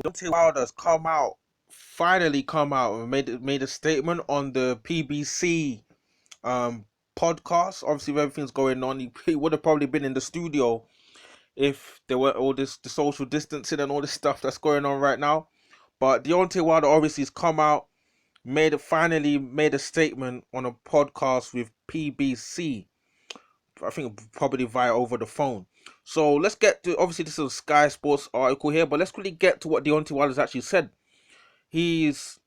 Deontay Wilder has finally come out and made a statement on the PBC um podcast. Obviously, with everything's going on, he would have probably been in the studio if there were all the social distancing and all this stuff that's going on right now. But Deontay Wilder obviously has come out, finally made a statement on a podcast with PBC. I think probably via over the phone. So let's get to, obviously this is a Sky Sports article here, but let's quickly get to what Deontay Wilder's actually said. He's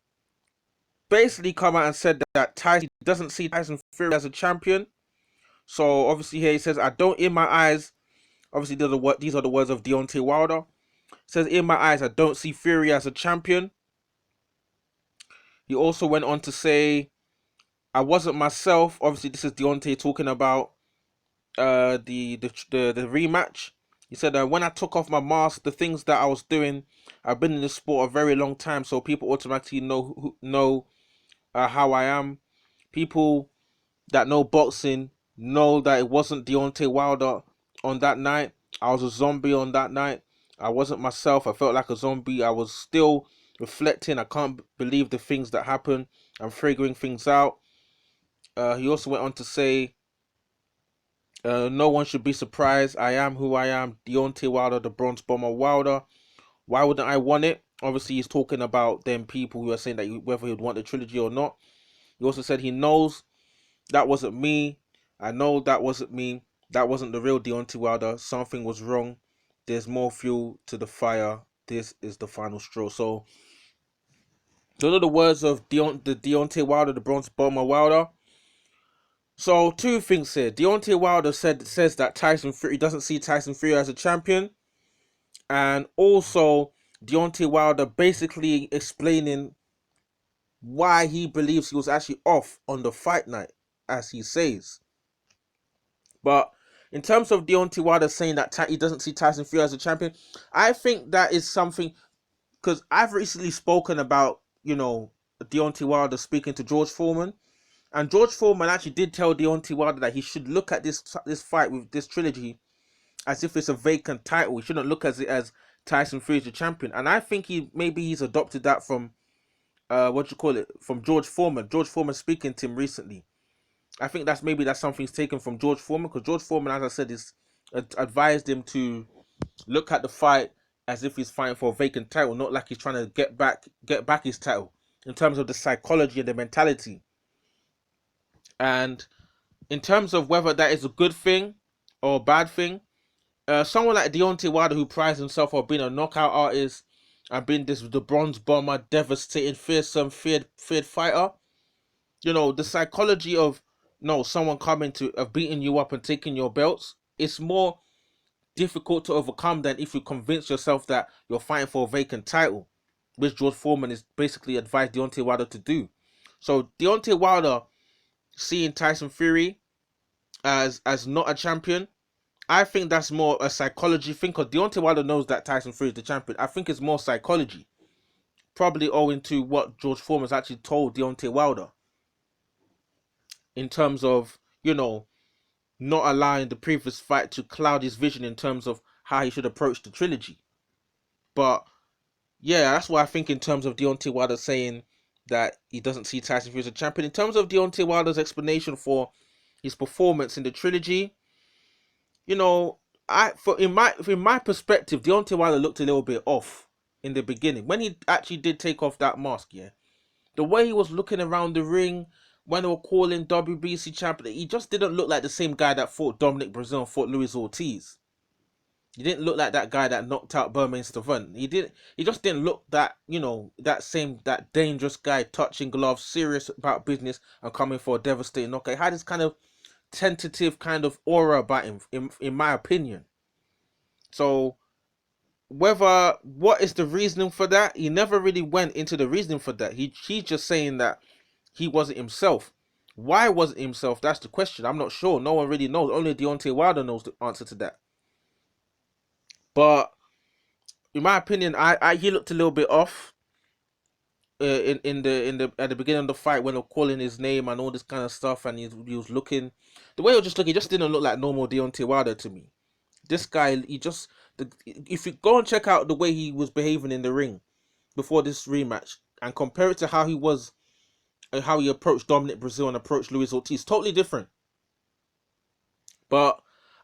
basically come out and said that Tyson doesn't see Tyson Fury as a champion. So obviously here he says, I don't, in my eyes, obviously these are the words of Deontay Wilder. He says, in my eyes, I don't see Fury as a champion. He also went on to say, I wasn't myself. Obviously this is Deontay talking about the rematch. He said, when I took off my mask, the things that I was doing, I've been in this sport a very long time, so people automatically know how I am. People that know boxing know that it wasn't Deontay Wilder on that night. I was a zombie on that night. I wasn't myself. I felt like a zombie. I was still reflecting. I can't believe the things that happened. I'm figuring things out. He also went on to say, no one should be surprised. I am who I am. Deontay Wilder, the Bronze Bomber Wilder. Why wouldn't I want it? Obviously, he's talking about them people who are saying that whether he'd want the trilogy or not. He also said he knows that wasn't me. I know that wasn't me. That wasn't the real Deontay Wilder. Something was wrong. There's more fuel to the fire. This is the final straw. So, those are the words of Deontay Wilder, the Bronze Bomber Wilder. So, two things here. Deontay Wilder says that Tyson Fury doesn't see Tyson Fury as a champion. And also, Deontay Wilder basically explaining why he believes he was actually off on the fight night, as he says. But in terms of Deontay Wilder saying that he doesn't see Tyson Fury as a champion, I think that is something, because I've recently spoken about, Deontay Wilder speaking to George Foreman. And George Foreman actually did tell Deontay Wilder that he should look at this fight with this trilogy as if it's a vacant title. He shouldn't look at it as Tyson Fury is the champion. And I think he's adopted that from from George Foreman. George Foreman speaking to him recently. I think that's something he's taken from George Foreman, because George Foreman, as I said, is advised him to look at the fight as if he's fighting for a vacant title, not like he's trying to get back his title, in terms of the psychology and the mentality. And in terms of whether that is a good thing or a bad thing, someone like Deontay Wilder, who prides himself on being a knockout artist and being the Bronze Bomber, devastating, fearsome, feared fighter, the psychology of someone coming of beating you up and taking your belts, it's more difficult to overcome than if you convince yourself that you're fighting for a vacant title, which George Foreman is basically advised Deontay Wilder to do. So Deontay Wilder seeing Tyson Fury as not a champion, I think that's more a psychology thing, because Deontay Wilder knows that Tyson Fury is the champion. I think it's more psychology, probably owing to what George Foreman has actually told Deontay Wilder, in terms of, not allowing the previous fight to cloud his vision in terms of how he should approach the trilogy. But yeah, that's why I think in terms of Deontay Wilder saying that he doesn't see Tyson Fury as a champion. In terms of Deontay Wilder's explanation for his performance in the trilogy, in my perspective, Deontay Wilder looked a little bit off in the beginning when he actually did take off that mask. Yeah, the way he was looking around the ring when they were calling WBC champion, he just didn't look like the same guy that fought Dominic Brazil and fought Luis Ortiz. He didn't look like that guy that knocked out Bermane Stiverne. He just didn't look that, that dangerous guy, touching gloves, serious about business, and coming for a devastating knockout. He had this kind of tentative kind of aura about him, in my opinion. So, what is the reasoning for that? He never really went into the reasoning for that. He's just saying that he wasn't himself. Why wasn't himself? That's the question. I'm not sure. No one really knows. Only Deontay Wilder knows the answer to that. But in my opinion, he looked a little bit off at the beginning of the fight when they were calling his name and all this kind of stuff, and he was looking, the way he was just looking, he just didn't look like normal Deontay Wilder to me. This guy, the If you go and check out the way he was behaving in the ring before this rematch and compare it to how he was, how he approached Dominic Brazil and approached Luis Ortiz, totally different. But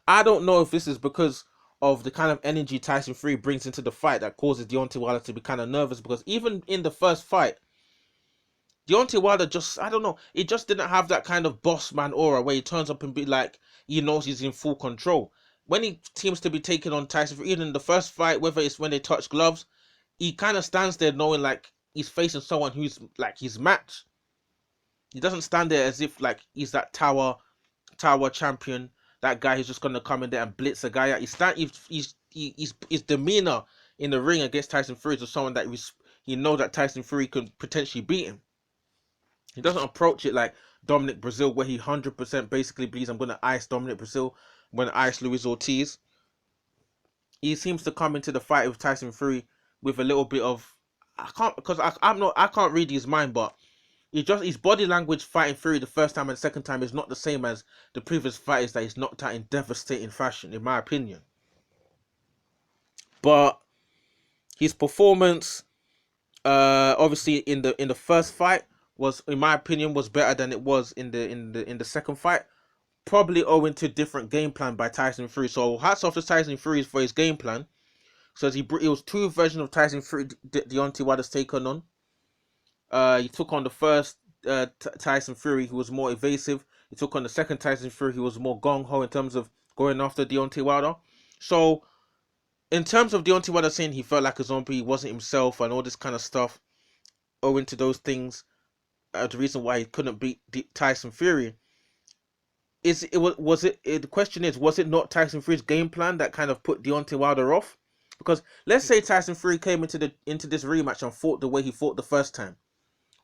I don't know if this is because of the kind of energy Tyson Fury brings into the fight that causes Deontay Wilder to be kind of nervous, because even in the first fight, Deontay Wilder just, I don't know, he just didn't have that kind of boss man aura where he turns up and be like, he knows he's in full control. When he seems to be taking on Tyson Fury, even in the first fight, whether it's when they touch gloves, he kind of stands there knowing like he's facing someone who's like his match. He doesn't stand there as if like he's that tower champion, that guy who's just gonna come in there and blitz a guy out. His demeanor in the ring against Tyson Fury is someone that he knows that Tyson Fury could potentially beat him. He doesn't approach it like Dominic Brazil, where he 100% basically believes, I'm gonna ice Dominic Brazil, I'm gonna ice Luis Ortiz. He seems to come into the fight with Tyson Fury with a little bit of, I can't read his mind, but his body language fighting Fury the first time and the second time is not the same as the previous fighters that he's knocked out in devastating fashion, in my opinion. But his performance, obviously in the first fight was, in my opinion, was better than it was in the second fight. Probably owing to different game plan by Tyson Fury. So hats off to Tyson Fury for his game plan. So it was two versions of Tyson Fury Deontay Wilder's taken on. He took on the first Tyson Fury, who was more evasive. He took on the second Tyson Fury, who was more gung-ho in terms of going after Deontay Wilder. So, in terms of Deontay Wilder saying he felt like a zombie, he wasn't himself, and all this kind of stuff, owing to those things, the reason why he couldn't beat Tyson Fury, the question is, was it not Tyson Fury's game plan that kind of put Deontay Wilder off? Because let's say Tyson Fury came into this rematch and fought the way he fought the first time.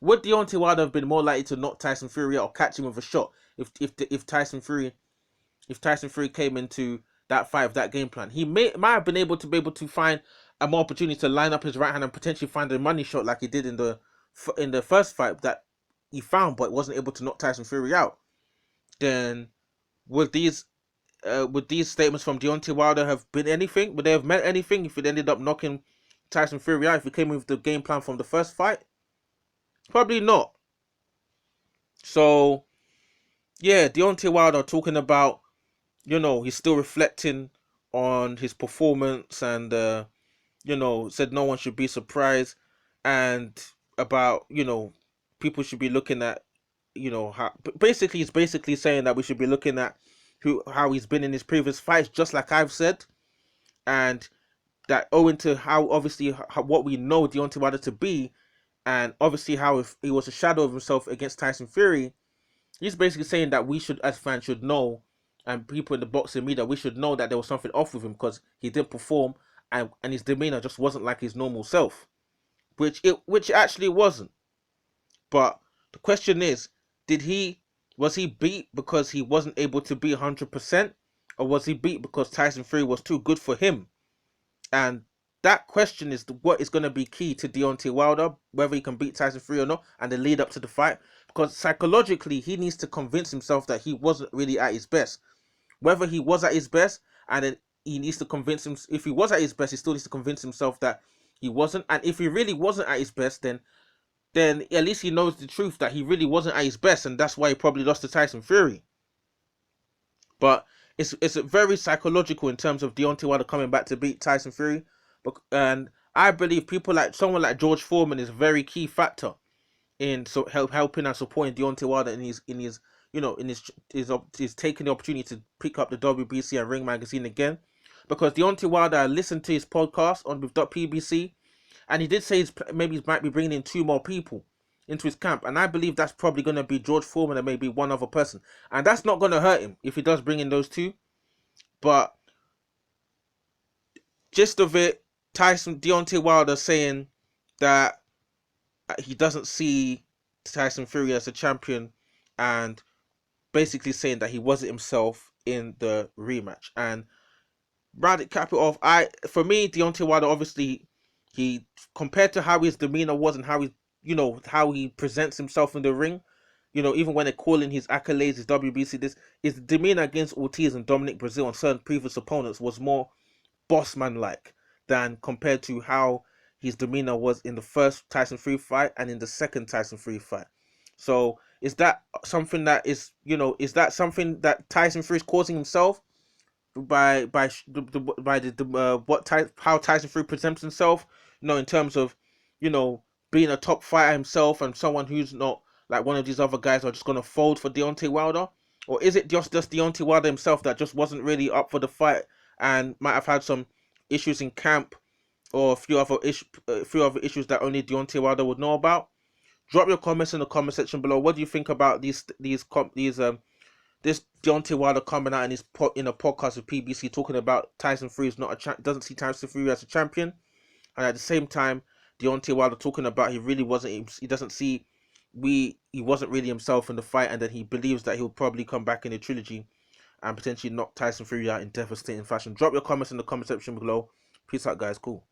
Would Deontay Wilder have been more likely to knock Tyson Fury out or catch him with a shot if Tyson Fury came into that fight with that game plan? He might have been able to find a more opportunity to line up his right hand and potentially find a money shot like he did in the first fight that he found, but wasn't able to knock Tyson Fury out. Then would these statements from Deontay Wilder have been anything? Would they have meant anything if it ended up knocking Tyson Fury out if he came with the game plan from the first fight? Probably not. So, yeah, Deontay Wilder talking about, he's still reflecting on his performance and, said no one should be surprised, and about, people should be looking at, how, basically, he's basically saying that we should be looking at how he's been in his previous fights, just like I've said, and that owing to how, obviously, what we know Deontay Wilder to be, and obviously how if he was a shadow of himself against Tyson Fury, he's basically saying that we should, as fans, should know, and people in the boxing media, we should know that there was something off with him because he didn't perform, and his demeanor just wasn't like his normal self, which it actually wasn't. But the question is, was he beat because he wasn't able to be 100%, or was he beat because Tyson Fury was too good for him? And that question is what is going to be key to Deontay Wilder, whether he can beat Tyson Fury or not, and the lead up to the fight. Because psychologically, he needs to convince himself that he wasn't really at his best. Whether he was at his best, and then he needs to convince him. If he was at his best, he still needs to convince himself that he wasn't. And if he really wasn't at his best, then at least he knows the truth that he really wasn't at his best, and that's why he probably lost to Tyson Fury. But it's very psychological in terms of Deontay Wilder coming back to beat Tyson Fury. And I believe someone like George Foreman is a very key factor in helping and supporting Deontay Wilder in his taking the opportunity to pick up the WBC and Ring Magazine again, because Deontay Wilder listened to his podcast on with .pbc, and he did say maybe he might be bringing in 2 more people into his camp, and I believe that's probably going to be George Foreman and maybe one other person, and that's not going to hurt him if he does bring in those 2. But gist of it, Deontay Wilder saying that he doesn't see Tyson Fury as a champion, and basically saying that he wasn't himself in the rematch. And cap it off, for me, Deontay Wilder, obviously, he, compared to how his demeanor was and how he presents himself in the ring, even when they're calling his accolades, his WBC, his demeanor against Ortiz and Dominic Brazil and certain previous opponents was more boss man like than compared to how his demeanor was in the first Tyson Fury fight and in the second Tyson Fury fight. So is that something that is, is that something that Tyson Fury is causing himself by what type how Tyson Fury presents himself, in terms of, being a top fighter himself and someone who's not like one of these other guys who are just gonna fold for Deontay Wilder? Or is it just Deontay Wilder himself that just wasn't really up for the fight and might have had some issues in camp, or a few other issues that only Deontay Wilder would know about? Drop your comments in the comment section below. What do you think about this Deontay Wilder coming out in a podcast with PBC talking about Tyson Fury is not doesn't see Tyson Fury as a champion, and at the same time Deontay Wilder talking about he doesn't see he wasn't really himself in the fight, and that he believes that he'll probably come back in a trilogy and potentially knock Tyson Fury out in devastating fashion. Drop your comments in the comment section below. Peace out, guys. Cool.